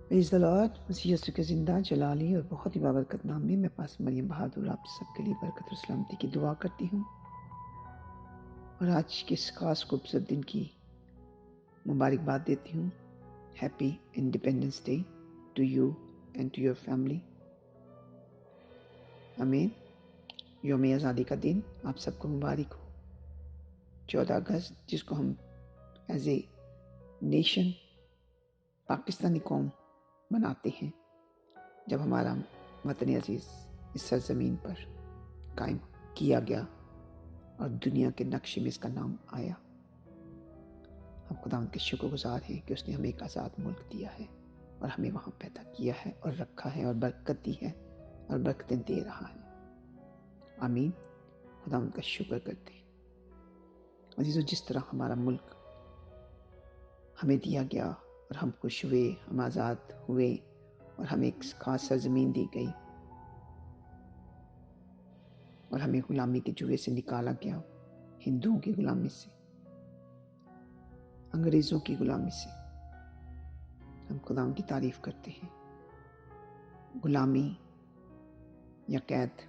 پریز دی lord. مسیح یسوع کے زندہ جلالی اور بہت ہی بابرکت نام میں پاس مریم بہادر آپ سب کے لیے برکت اور سلامتی کی دعا کرتی ہوں، اور آج کے اس خاص خوبصورت دن کی مبارکباد دیتی ہوں۔ Happy independence day to you and to your family. آمین۔ یوم آزادی کا دن آپ سب کو مبارک ہو۔ 14 اگست جس کو ہم ایز اے نیشن پاکستانی قوم مناتے ہیں، جب ہمارا وطن عزیز اس سرزمین پر قائم کیا گیا اور دنیا کے نقشے میں اس کا نام آیا۔ ہم خدا ان کے شکر گزار ہیں کہ اس نے ہمیں ایک آزاد ملک دیا ہے اور ہمیں وہاں پیدا کیا ہے اور رکھا ہے اور برکت دی ہے اور برکتیں دے رہا ہے۔ آمین۔ خدا ان کا شکر کرتے ہیں۔ عزیزو، جس طرح ہمارا ملک ہمیں دیا گیا اور ہم خوش ہوئے، ہم آزاد ہوئے اور ہمیں ایک خاص سرزمین دی گئی اور ہمیں غلامی کے جوئے سے نکالا گیا، ہندوؤں کی غلامی سے، انگریزوں کی غلامی سے۔ ہم خدا ان کی تعریف کرتے ہیں۔ غلامی یا قید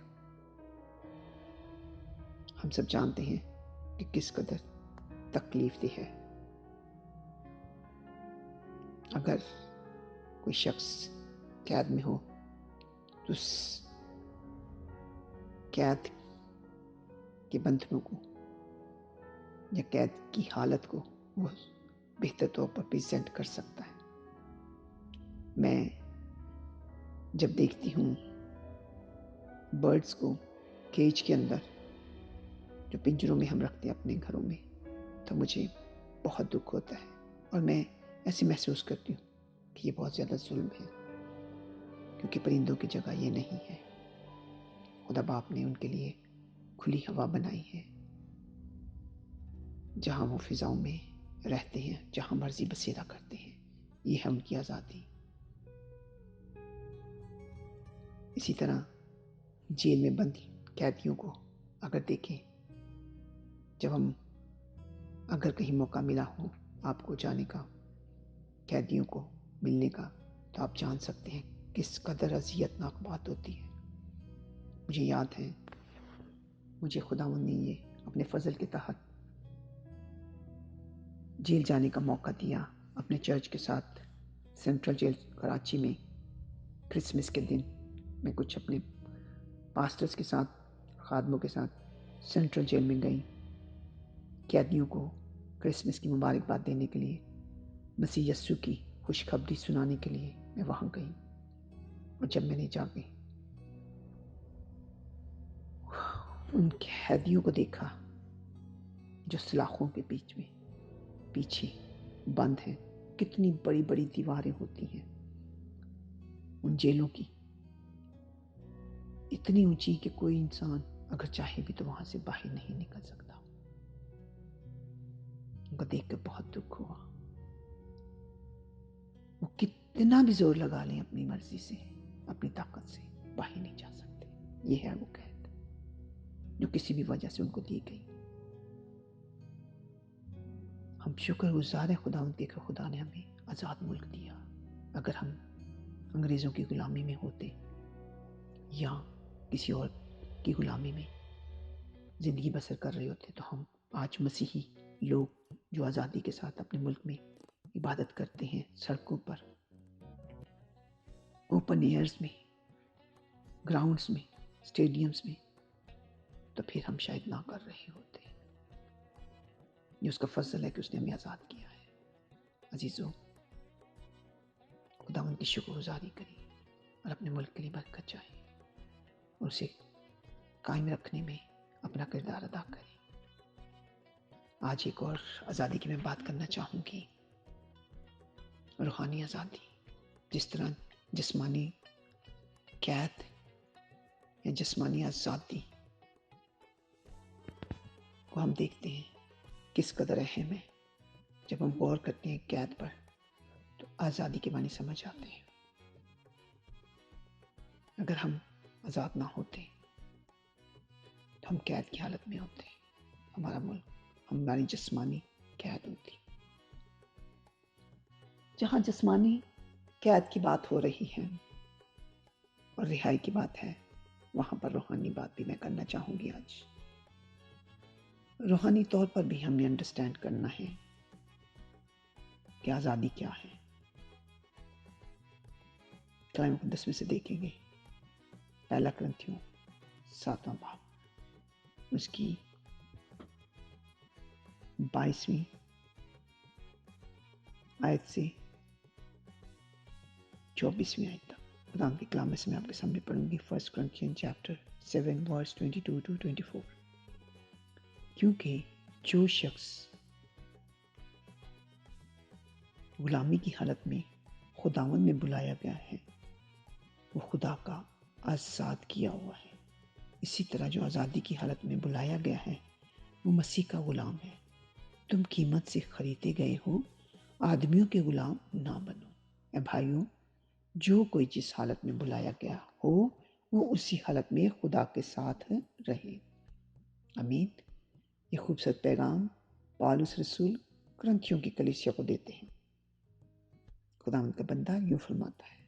ہم سب جانتے ہیں کہ کس قدر تکلیف دہ ہے۔ اگر کوئی شخص قید میں ہو تو اس قید کے بندھنوں کو یا قید کی حالت کو وہ بہتر طور پر پریزنٹ کر سکتا ہے۔ میں جب دیکھتی ہوں برڈز کو کیج کے اندر جو پنجروں میں ہم رکھتے ہیں اپنے گھروں میں، تو مجھے بہت دکھ ہوتا ہے اور میں ایسے محسوس کرتی ہوں کہ یہ بہت زیادہ ظلم ہے، کیونکہ پرندوں کی جگہ یہ نہیں ہے۔ خدا باپ نے ان کے لیے کھلی ہوا بنائی ہے، جہاں وہ فضاؤں میں رہتے ہیں، جہاں مرضی بسیرا کرتے ہیں۔ یہ ہے ان کی آزادی۔ اسی طرح جیل میں بند قیدیوں کو اگر دیکھیں، جب ہم اگر کہیں موقع ملا ہو آپ کو جانے کا، قیدیوں کو ملنے کا، تو آپ جان سکتے ہیں کس قدر اذیت ناک بات ہوتی ہے۔ مجھے یاد ہے، مجھے خداوند نے یہ اپنے فضل کے تحت جیل جانے کا موقع دیا اپنے چرچ کے ساتھ۔ سینٹرل جیل کراچی میں کرسمس کے دن میں کچھ اپنے پاسٹرز کے ساتھ، خادموں کے ساتھ سینٹرل جیل میں گئی، قیدیوں کو کرسمس کی مبارکباد دینے کے لیے، مسیح یسوع کی خوشخبری سنانے کے لیے میں وہاں گئی۔ اور جب میں نے جا کے ان قیدیوں کو دیکھا جو سلاخوں کے بیچ میں پیچھے بند ہیں، کتنی بڑی بڑی دیواریں ہوتی ہیں ان جیلوں کی، اتنی اونچی کہ کوئی انسان اگر چاہے بھی تو وہاں سے باہر نہیں نکل سکتا۔ ان کو دیکھ کر بہت دکھ ہوا۔ وہ کتنا بھی زور لگا لیں اپنی مرضی سے، اپنی طاقت سے، باہر نہیں جا سکتے۔ یہ ہے وہ قید جو کسی بھی وجہ سے ان کو دی گئی۔ ہم شکر گزار ہیں خدا ان کے کہ خدا نے ہمیں آزاد ملک دیا۔ اگر ہم انگریزوں کی غلامی میں ہوتے یا کسی اور کی غلامی میں زندگی بسر کر رہے ہوتے، تو ہم آج مسیحی لوگ جو آزادی کے ساتھ اپنے ملک میں عبادت کرتے ہیں، سڑکوں پر، اوپن ایئرز میں، گراؤنڈز میں، اسٹیڈیمز میں، تو پھر ہم شاید نہ کر رہے ہوتے۔ یہ اس کا فضل ہے کہ اس نے ہمیں آزاد کیا ہے۔ عزیزو، خدا ان کی شکر گزاری کریں اور اپنے ملک کے لیے برکت چاہیں اور اسے قائم رکھنے میں اپنا کردار ادا کریں۔ آج ایک اور آزادی کی میں بات کرنا چاہوں گی، روحانی آزادی۔ جس طرح جسمانی قید یا جسمانی آزادی کو ہم دیکھتے ہیں کس قدر اہم ہے، جب ہم غور کرتے ہیں قید پر تو آزادی کے معنی سمجھ آتے ہیں۔ اگر ہم آزاد نہ ہوتے تو ہم قید کی حالت میں ہوتے، ہمارا ملک، ہماری جسمانی قید ہوتی۔ جہاں جسمانی قید کی بات ہو رہی ہے اور رہائی کی بات ہے، وہاں پر روحانی بات بھی میں کرنا چاہوں گی آج۔ روحانی طور پر بھی ہمیں انڈرسٹینڈ کرنا ہے کہ آزادی کیا ہے۔ کلام مقدس میں سے دیکھیں گے، پہلا کرنتھیوں 7واں باب، اس کی 22ویں آیت سے 24ویں آیت تک خدا کے کلام میں سے میں آپ کے سامنے پڑھوں گی۔ 1 Corinthians chapter 7 verse 22 to 24۔ کیونکہ جو شخص غلامی کی حالت میں خداوند میں بلایا گیا ہے وہ خدا کا آزاد کیا ہوا ہے، اسی طرح جو آزادی کی حالت میں بلایا گیا ہے وہ مسیح کا غلام ہے۔ تم قیمت سے خریدے گئے ہو، آدمیوں کے غلام نہ بنو۔ اے بھائیوں، جو کوئی جس حالت میں بلایا گیا ہو وہ اسی حالت میں خدا کے ساتھ رہے۔ آمین۔ یہ خوبصورت پیغام پالوس رسول کرنتھیوں کی کلیسیا کو دیتے ہیں۔ خداوند کا بندہ یوں فرماتا ہے،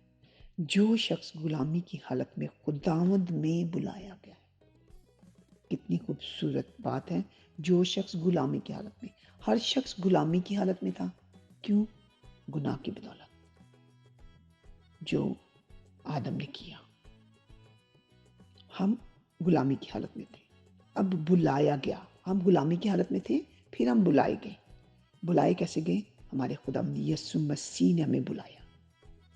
جو شخص غلامی کی حالت میں خداوند میں بلایا گیا ہے۔ کتنی خوبصورت بات ہے، جو شخص غلامی کی حالت میں۔ ہر شخص غلامی کی حالت میں تھا، کیوں؟ گناہ کی بدولت جو آدم نے کیا۔ ہم غلامی کی حالت میں تھے، اب بلایا گیا۔ ہم غلامی کی حالت میں تھے، پھر ہم بلائے گئے۔ بلائے کیسے گئے؟ ہمارے خداوند یسوع مسیح نے ہمیں بلایا۔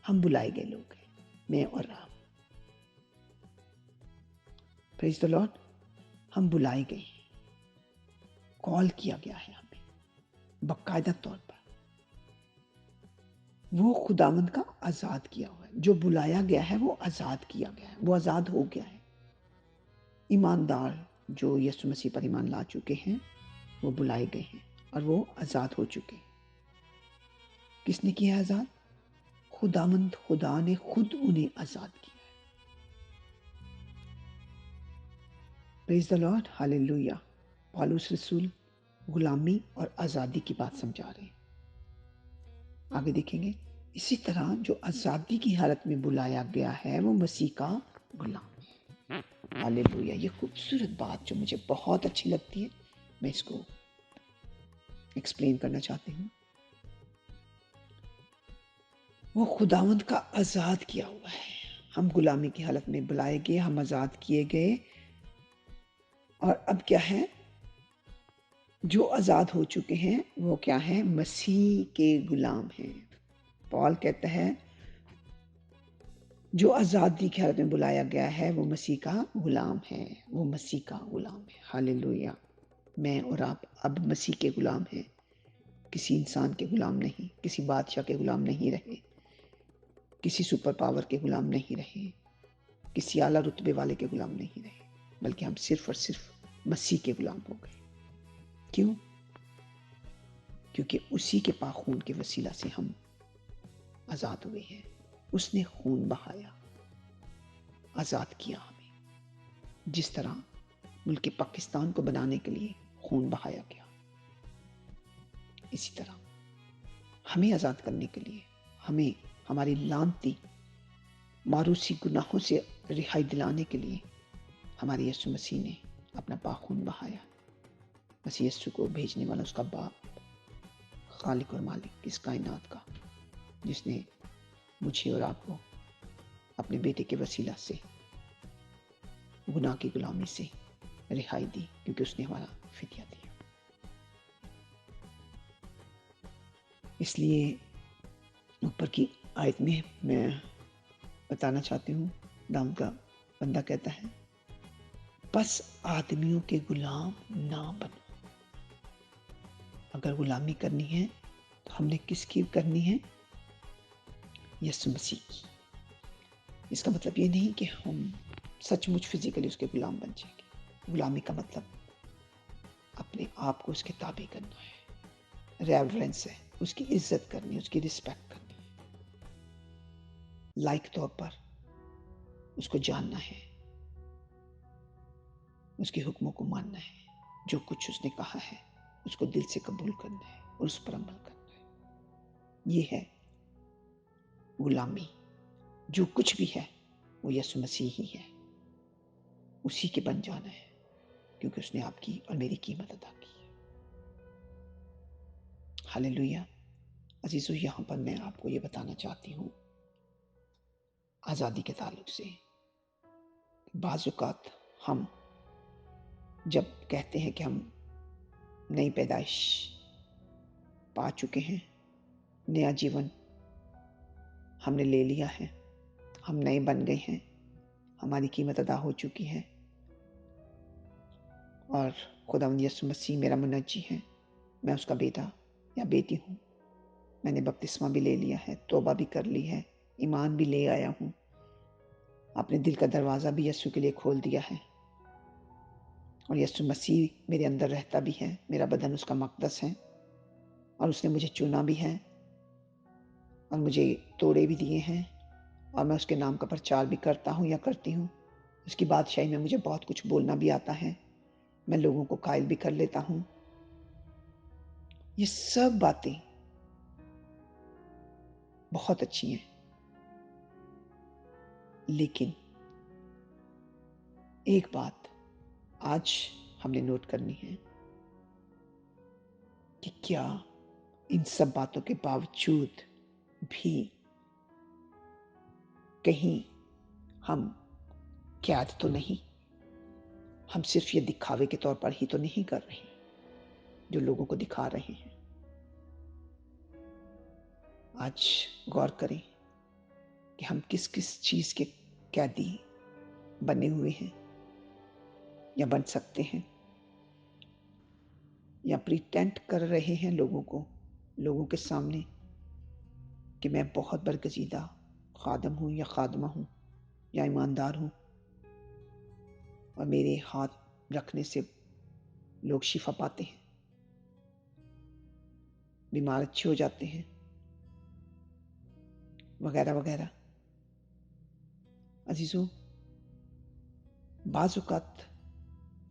ہم بلائے گئے لوگ ہیں، میں اور آپ۔ پریز دی لارڈ۔ ہم بلائے گئے ہیں، کال کیا گیا ہے ہمیں باقاعدہ طور پر۔ وہ خداوند کا آزاد کیا ہوا ہے، جو بلایا گیا ہے وہ آزاد کیا گیا ہے، وہ آزاد ہو گیا ہے۔ ایماندار جو یسوع مسیح پر ایمان لا چکے ہیں وہ بلائے گئے ہیں اور وہ آزاد ہو چکے ہیں۔ کس نے کیا آزاد؟ خداوند خدا نے خود انہیں آزاد کیا ہے۔ پریز دی لارڈ، ہاللویا۔ پالوس رسول غلامی اور آزادی کی بات سمجھا رہے ہیں۔ آگے دیکھیں گے، اسی طرح جو آزادی کی حالت میں بلایا گیا ہے وہ مسیح کا غلام ہے۔ ہاللویا۔ یہ خوبصورت بات جو مجھے بہت اچھی لگتی ہے، میں اس کو ایکسپلین کرنا چاہتی ہوں۔ وہ خداوند کا آزاد کیا ہوا ہے۔ ہم غلامی کی حالت میں بلائے گئے، ہم آزاد کیے گئے، اور اب کیا ہے؟ جو آزاد ہو چکے ہیں وہ کیا ہیں؟ مسیح کے غلام ہیں۔ پال کہتا ہے جو آزادی کی حالت میں بلایا گیا ہے وہ مسیح کا غلام ہے، وہ مسیح کا غلام ہے۔ ہاللویا۔ میں اور آپ اب مسیح کے غلام ہیں، کسی انسان کے غلام نہیں، کسی بادشاہ کے غلام نہیں رہے، کسی سپر پاور کے غلام نہیں رہے، کسی اعلیٰ رتبے والے کے غلام نہیں رہے، بلکہ ہم صرف اور صرف مسیح کے غلام ہو گئے۔ کیوں؟ کیونکہ اسی کے پاک خون کے وسیلہ سے ہم آزاد ہوئے ہیں۔ اس نے خون بہایا، آزاد کیا ہمیں، جس طرح ملک پاکستان کو بنانے کے لیے خون بہایا گیا، اسی طرح ہمیں آزاد کرنے کے لیے، ہمیں ہماری لعنتی ماروسی گناہوں سے رہائی دلانے کے لیے ہمارے یسوع مسیح نے اپنا پاک خون بہایا۔ مسیح یسوع کو بھیجنے والا اس کا باپ، خالق اور مالک اس کائنات کا، جس نے مجھے اور آپ کو اپنے بیٹے کے وسیلہ سے گناہ کی غلامی سے رہائی دی، کیونکہ اس نے ہمارا فدیہ دیا۔ اس لیے اوپر کی آیت میں بتانا چاہتی ہوں، داؤد کا بندہ کہتا ہے، بس آدمیوں کے غلام نہ بنو۔ اگر غلامی کرنی ہے تو ہم نے کس کی کرنی ہے؟ یسوع مسیح کی۔ اس کا مطلب یہ نہیں کہ ہم سچ مچ فزیکلی اس کے غلام بن جائیں گے۔ غلامی کا مطلب اپنے آپ کو اس کے تابع کرنا ہے، ریورنس ہے، اس کی عزت کرنی، اس کی رسپیکٹ کرنی، لائق طور پر اس کو جاننا ہے، اس کے حکموں کو ماننا ہے، جو کچھ اس نے کہا ہے اس کو دل سے قبول کرنا ہے اور اس پر عمل کرنا ہے۔ یہ ہے غلامی، جو کچھ بھی ہے وہ یسوع مسیح ہی ہے، اسی کے بن جانا ہے، کیونکہ اس نے آپ کی اور میری قیمت ادا کی ہے۔ ہاللیلویہ۔ عزیزو، یہاں پر میں آپ کو یہ بتانا چاہتی ہوں آزادی کے تعلق سے، بعض اوقات ہم جب کہتے ہیں کہ ہم نئی پیدائش پا چکے ہیں، نیا جیون ہم نے لے لیا ہے، ہم نئے بن گئے ہیں، ہماری قیمت ادا ہو چکی ہے، اور خداوند یسوع مسیح میرا منجی ہے، میں اس کا بیٹا یا بیٹی ہوں، میں نے بپتسمہ بھی لے لیا ہے، توبہ بھی کر لی ہے، ایمان بھی لے آیا ہوں، اپنے دل کا دروازہ بھی یسوع کے لیے کھول دیا ہے، اور یسوع مسیح میرے اندر رہتا بھی ہے، میرا بدن اس کا مقدس ہے، اور اس نے مجھے چنا بھی ہے، اور مجھے توڑے بھی دیے ہیں، اور میں اس کے نام کا پرچار بھی کرتا ہوں یا کرتی ہوں۔ اس کی بادشاہی میں مجھے بہت کچھ بولنا بھی آتا ہے، میں لوگوں کو قائل بھی کر لیتا ہوں۔ یہ سب باتیں بہت اچھی ہیں، لیکن ایک بات آج ہم نے نوٹ کرنی ہے کہ کیا ان سب باتوں کے باوجود بھی کہیں ہم قید تو نہیں، ہم صرف یہ دکھاوے کے طور پر ہی تو نہیں کر رہے جو لوگوں کو دکھا رہے ہیں۔ آج غور کریں کہ ہم کس کس چیز کے قیدی بنے ہوئے ہیں یا بن سکتے ہیں، یا پریٹینڈ کر رہے ہیں لوگوں کے سامنے کہ میں بہت برگزیدہ خادم ہوں یا خادمہ ہوں یا ایماندار ہوں، اور میرے ہاتھ رکھنے سے لوگ شفا پاتے ہیں، بیمار اچھے ہو جاتے ہیں، وغیرہ وغیرہ۔ عزیزو، بعض اوقات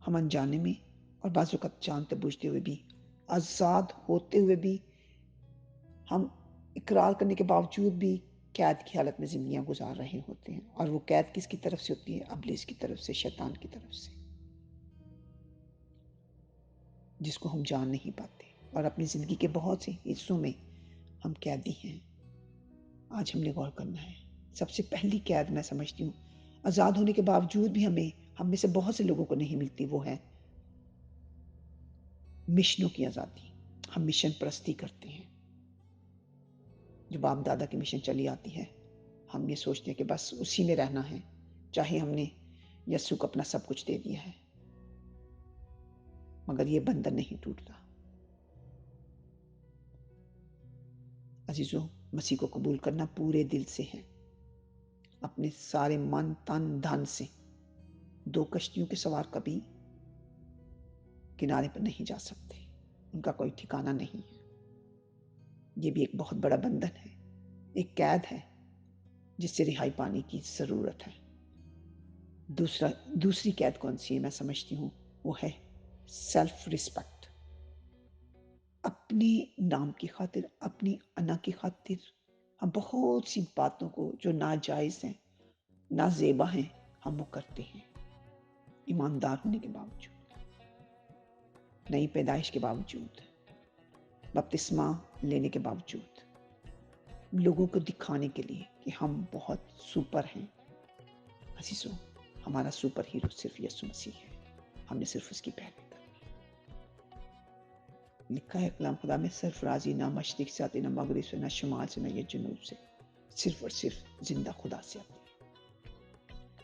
ہم انجانے میں اور بعض اوقات جانتے بوجھتے ہوئے بھی، آزاد ہوتے ہوئے بھی، ہم اقرار کرنے کے باوجود بھی قید کی حالت میں زندگیاں گزار رہے ہوتے ہیں، اور وہ قید کس کی طرف سے ہوتی ہے؟ ابلیس کی طرف سے، شیطان کی طرف سے، جس کو ہم جان نہیں پاتے، اور اپنی زندگی کے بہت سے حصوں میں ہم قیدی ہیں۔ آج ہم نے غور کرنا ہے۔ سب سے پہلی قید میں سمجھتی ہوں آزاد ہونے کے باوجود بھی ہم میں سے بہت سے لوگوں کو نہیں ملتی، وہ ہے مشنوں کی آزادی۔ ہم مشن پرستی کرتے ہیں، جو باپ دادا کی مشن چلی آتی ہے، ہم یہ سوچتے ہیں کہ بس اسی میں رہنا ہے، چاہے ہم نے یسوع کو اپنا سب کچھ دے دیا ہے، مگر یہ بندھن نہیں ٹوٹتا۔ عزیزو، مسیح کو قبول کرنا پورے دل سے ہے، اپنے سارے من تن دھن سے۔ دو کشتیوں کے سوار کبھی کنارے پر نہیں جا سکتے، ان کا کوئی ٹھکانہ نہیں ہے۔ یہ بھی ایک بہت بڑا بندھن ہے، ایک قید ہے جس سے رہائی پانے کی ضرورت ہے۔ دوسری قید کون سی ہے میں سمجھتی ہوں، وہ ہے سیلف رسپیکٹ۔ اپنے نام کی خاطر، اپنی انا کی خاطر ہم بہت سی باتوں کو جو ناجائز ہیں، نازیبا ہیں، ہم وہ کرتے ہیں، ایماندار ہونے کے باوجود، نئی پیدائش کے باوجود، بپتسمہ لینے کے باوجود، لوگوں کو دکھانے کے لیے کہ ہم بہت سپر ہیں۔ عزیزو، ہمارا سپر ہیرو صرف یسوع مسیح ہے، ہم نے صرف اس کی پیروی کرنی ہے۔ لکھا ہے کلام خدا میں، سرفرازی نہ مشرق سے آتی، نہ مغرب سے، نہ شمال سے، نہ یہ جنوب سے، صرف اور صرف زندہ خدا سے آتی ہے۔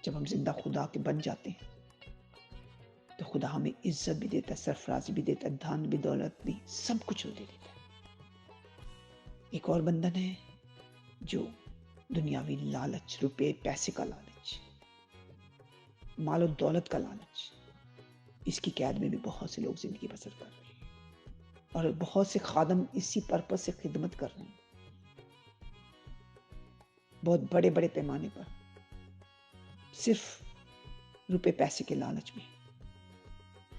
جب ہم زندہ خدا کے بن جاتے ہیں تو خدا ہمیں عزت بھی دیتا ہے، سرفرازی بھی دیتا ہے، دھن بھی، دولت بھی، سب کچھ وہ دے دیتا ہے۔ ایک اور بندھن ہے جو دنیاوی لالچ، روپے پیسے کا لالچ، مال و دولت کا لالچ۔ اس کی قید میں بھی بہت سے لوگ زندگی بسر کر رہے ہیں، اور بہت سے خادم اسی پرپس سے خدمت کر رہے ہیں، بہت بڑے بڑے پیمانے پر، صرف روپے پیسے کے لالچ میں۔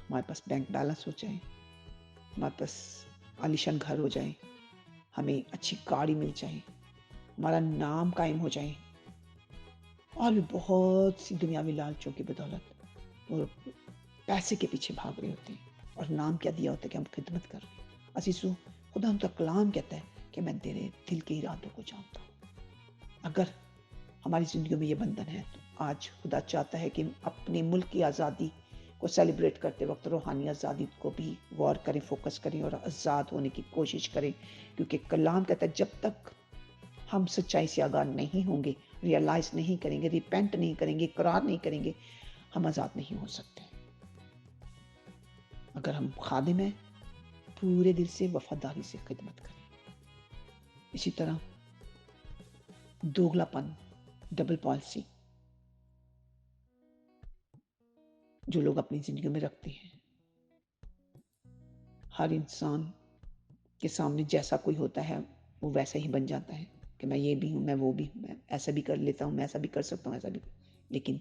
ہمارے پاس بینک بیلنس ہو جائے، ہمارے پاس عالیشان گھر ہو جائے، ہمیں اچھی گاڑی مل جائے، ہمارا نام قائم ہو جائے، اور بھی بہت سی دنیاوی لالچوں کی بدولت اور پیسے کے پیچھے بھاگ رہے ہوتے ہیں، اور نام کیا دیا ہوتا ہے کہ ہم خدمت کر رہے ہیں۔ عزیزو، خدا ان کا کلام کہتا ہے کہ میں تیرے دل کے ارادوں کو جانتا ہوں۔ اگر ہماری زندگیوں میں یہ بندھن ہے تو آج خدا چاہتا ہے کہ اپنے ملک کی آزادی کو سیلیبریٹ کرتے وقت روحانی آزادی کو بھی غور کریں، فوکس کریں اور آزاد ہونے کی کوشش کریں، کیونکہ کلام کہتا ہے جب تک ہم سچائی سے آگاہ نہیں ہوں گے، ریئلائز نہیں کریں گے، ریپینٹ نہیں کریں گے، اقرار نہیں کریں گے، ہم آزاد نہیں ہو سکتے۔ اگر ہم خادم ہیں، پورے دل سے وفاداری سے خدمت کریں۔ اسی طرح دوگلا پن، ڈبل پالیسی جو لوگ اپنی زندگیوں میں رکھتے ہیں، ہر انسان کے سامنے جیسا کوئی ہوتا ہے وہ ویسا ہی بن جاتا ہے کہ میں یہ بھی ہوں، میں وہ بھی ہوں، میں ایسا بھی کر لیتا ہوں، میں ایسا بھی کر سکتا ہوں، ایسا بھی، لیکن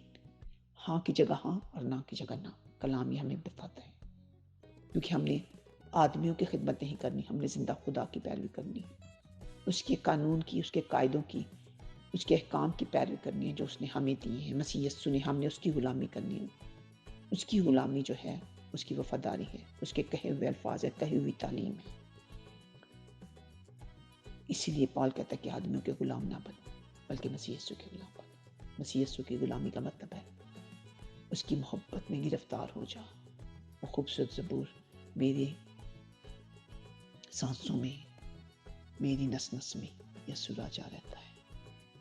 ہاں کی جگہ ہاں اور نہ کی جگہ نہ، کلام یہ ہمیں بتاتا ہے، کیونکہ ہم نے آدمیوں کی خدمت نہیں کرنی، ہم نے زندہ خدا کی پیروی کرنی، اس کے قانون کی، اس کے قاعدوں کی، اس کے احکام کی پیروی کرنی ہے جو اس نے ہمیں دی ہے، مسیح یسوع نے، ہم نے اس کی غلامی کرنی ہے۔ اس کی غلامی جو ہے اس کی وفاداری ہے، اس کے کہے ہوئے الفاظ ہے، کہی ہوئی تعلیم ہے۔ اسی لیے پال کہتا ہے کہ آدمیوں کے غلام نہ بنو بلکہ مسیح یسوع کے غلام بنو۔ مسیح یسوع کی غلامی کا مطلب ہے اس کی محبت میں گرفتار ہو جا۔ وہ خوبصورت زبور میری سانسوں میں، میری نس نس میں یسوع راجا رہتا ہے۔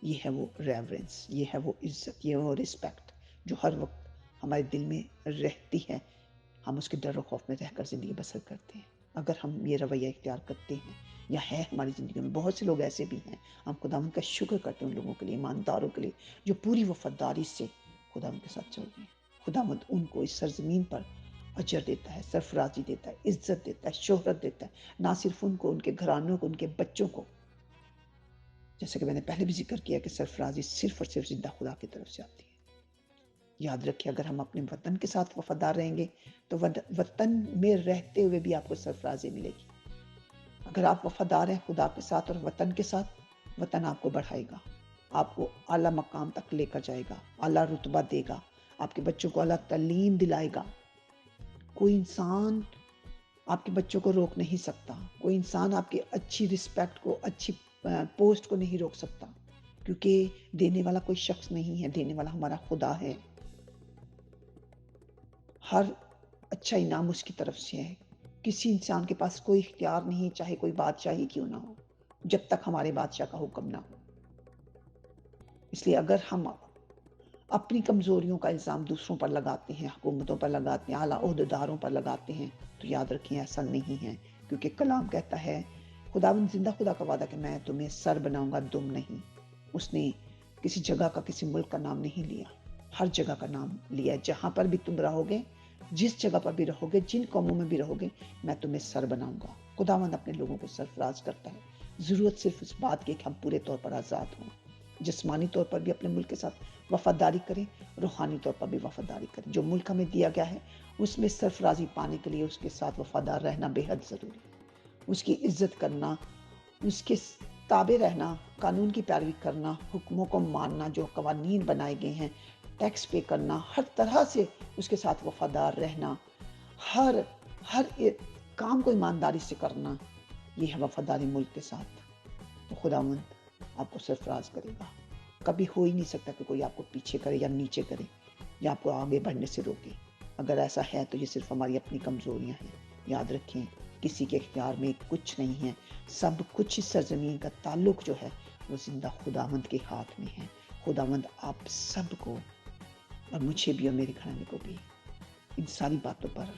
یہ ہے وہ ریورنس، یہ ہے وہ عزت، یہ وہ رسپیکٹ جو ہر وقت ہمارے دل میں رہتی ہے۔ ہم اس کے ڈر و خوف میں رہ کر زندگی بسر کرتے ہیں۔ اگر ہم یہ رویہ اختیار کرتے ہیں یا ہے ہماری زندگی میں، بہت سے لوگ ایسے بھی ہیں، ہم خداوند کا شکر کرتے ہیں ان لوگوں کے لیے، ایمانداروں کے لیے جو پوری وفاداری سے خداوند کے ساتھ چل رہے ہیں۔ خداوند ان کو اس سرزمین پر اجر دیتا ہے، سرفرازی دیتا ہے، عزت دیتا ہے، شہرت دیتا ہے، نہ صرف ان کو، ان کے گھرانوں کو، ان کے بچوں کو، جیسا کہ میں نے پہلے بھی ذکر کیا کہ سرفرازی صرف اور صرف زندہ خدا کی طرف سے آتی ہے۔ یاد رکھیں، اگر ہم اپنے وطن کے ساتھ وفادار رہیں گے تو وطن میں رہتے ہوئے بھی آپ کو سرفرازی ملے گی۔ اگر آپ وفادار ہیں خدا کے ساتھ اور وطن کے ساتھ، وطن آپ کو بڑھائے گا، آپ کو اعلیٰ مقام تک لے کر جائے گا، اعلیٰ رتبہ دے گا، آپ کے بچوں کو اعلیٰ تعلیم دلائے گا۔ کوئی انسان آپ کے بچوں کو روک نہیں سکتا، کوئی انسان آپ کی اچھی رسپیکٹ کو، اچھی پوسٹ کو نہیں روک سکتا، کیونکہ دینے والا کوئی شخص نہیں ہے، دینے والا ہمارا خدا ہے۔ ہر اچھا انعام اس کی طرف سے ہے۔ کسی انسان کے پاس کوئی اختیار نہیں، چاہے کوئی بادشاہ ہی کیوں نہ ہو، جب تک ہمارے بادشاہ کا حکم نہ ہو۔ اس لیے اگر ہم اپنی کمزوریوں کا الزام دوسروں پر لگاتے ہیں، حکومتوں پر لگاتے ہیں، اعلیٰ عہدیداروں پر لگاتے ہیں، تو یاد رکھیں ایسا نہیں ہے، کیونکہ کلام کہتا ہے، خداوند زندہ خدا کا وعدہ کہ میں تمہیں سر بناؤں گا، دم نہیں۔ اس نے کسی جگہ کا، کسی ملک کا نام نہیں لیا، ہر جگہ کا نام لیا۔ جہاں پر بھی تم رہو گے، جس جگہ پر بھی رہو گے، جن قوموں میں بھی رہو گے، میں تمہیں سر بناؤں گا۔ خداوند اپنے لوگوں کو سرفراز کرتا ہے۔ ضرورت صرف اس بات کی کہ ہم پورے طور پر آزاد ہوں، جسمانی طور پر بھی اپنے ملک کے ساتھ وفاداری کریں، روحانی طور پر بھی وفاداری کریں۔ جو ملک ہمیں دیا گیا ہے اس میں سرفرازی پانے کے لیے اس کے ساتھ وفادار رہنا بے حد ضروری ہے۔ اس کی عزت کرنا، اس کے تابع رہنا، قانون کی پیروی کرنا، حکموں کو ماننا، جو قوانین بنائے گئے ہیں، ٹیکس پے کرنا، ہر طرح سے اس کے ساتھ وفادار رہنا، ہر کام کو ایمانداری سے کرنا، یہ ہے وفاداری ملک کے ساتھ۔ تو خداوند آپ کو سرفراز کرے گا۔ کبھی ہو ہی نہیں سکتا کہ کوئی آپ کو پیچھے کرے یا نیچے کرے یا آپ کو آگے بڑھنے سے روکے۔ اگر ایسا ہے تو یہ صرف ہماری اپنی کمزوریاں ہیں۔ یاد رکھیں، کسی کے اختیار میں کچھ نہیں ہے، سب کچھ اس سرزمین کا تعلق جو ہے وہ زندہ خداوند کے ہاتھ میں ہے۔ خداوند آپ سب کو، اور مجھے بھی اور میرے گھرانے کو بھی، ان ساری باتوں پر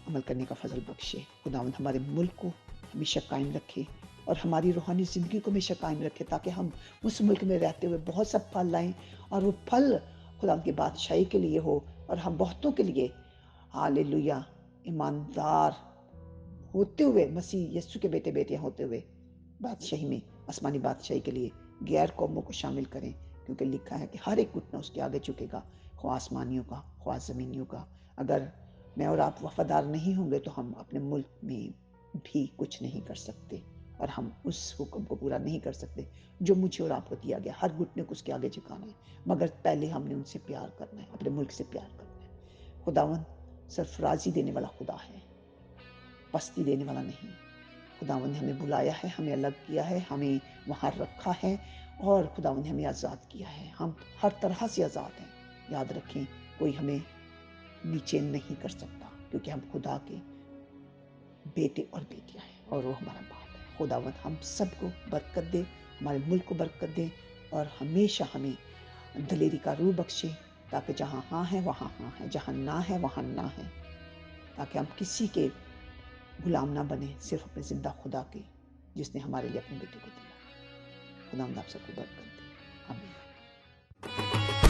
عمل کرنے کا فضل بخشے۔ خداوند ہمارے ملک کو ہمیشہ قائم رکھے اور ہماری روحانی زندگی کو ہمیشہ قائم رکھے، تاکہ ہم اس ملک میں رہتے ہوئے بہت سا پھل لائیں، اور وہ پھل خداوند کی بادشاہی کے لیے ہو، اور ہم بہتوں کے لیے ہاللیلویہ ایماندار ہوتے ہوئے، مسیح یسوع کے بیٹے بیٹیاں ہوتے ہوئے بادشاہی میں، آسمانی بادشاہی کے لیے غیر قوموں کو شامل کریں، کیونکہ لکھا ہے کہ ہر ایک گھٹنا اس کے آگے جھکے گا، خواہ آسمانیوں کا، خواہ زمینیوں کا۔ اگر میں اور آپ وفادار نہیں ہوں گے تو ہم اپنے ملک میں بھی کچھ نہیں کر سکتے۔ اور ہم اس حکم کو پورا نہیں کر سکتے جو مجھے اور آپ کو دیا گیا. ہر گھٹنے کو اس کے آگے جھکانا ہے، مگر پہلے ہم نے ان سے پیار کرنا ہے، اپنے ملک سے پیار کرنا ہے. خداوند سرفرازی دینے والا خدا ہے، پستی دینے والا نہیں. خداوند نے ہمیں بلایا ہے، ہمیں الگ کیا ہے، ہمیں وہاں رکھا ہے، اور خداوند نے ہمیں آزاد کیا ہے. ہم ہر طرح سے آزاد ہیں. یاد رکھیں کوئی ہمیں نیچے نہیں کر سکتا، کیونکہ ہم خدا کے بیٹے اور بیٹیاں ہیں، اور وہ ہمارا باپ ہے. خداوند ہم سب کو برکت دے، ہمارے ملک کو برکت دے، اور ہمیشہ ہمیں دلیری کا روح بخشے، تاکہ جہاں ہاں ہے وہاں ہاں ہے، جہاں نہ ہے وہاں نہ ہے، تاکہ ہم کسی کے غلام نہ بنے، صرف اپنے زندہ خدا کے، جس نے ہمارے لیے اپنے بیٹے کو دیا. خداوند آپ سب کو برکت دے. آمین.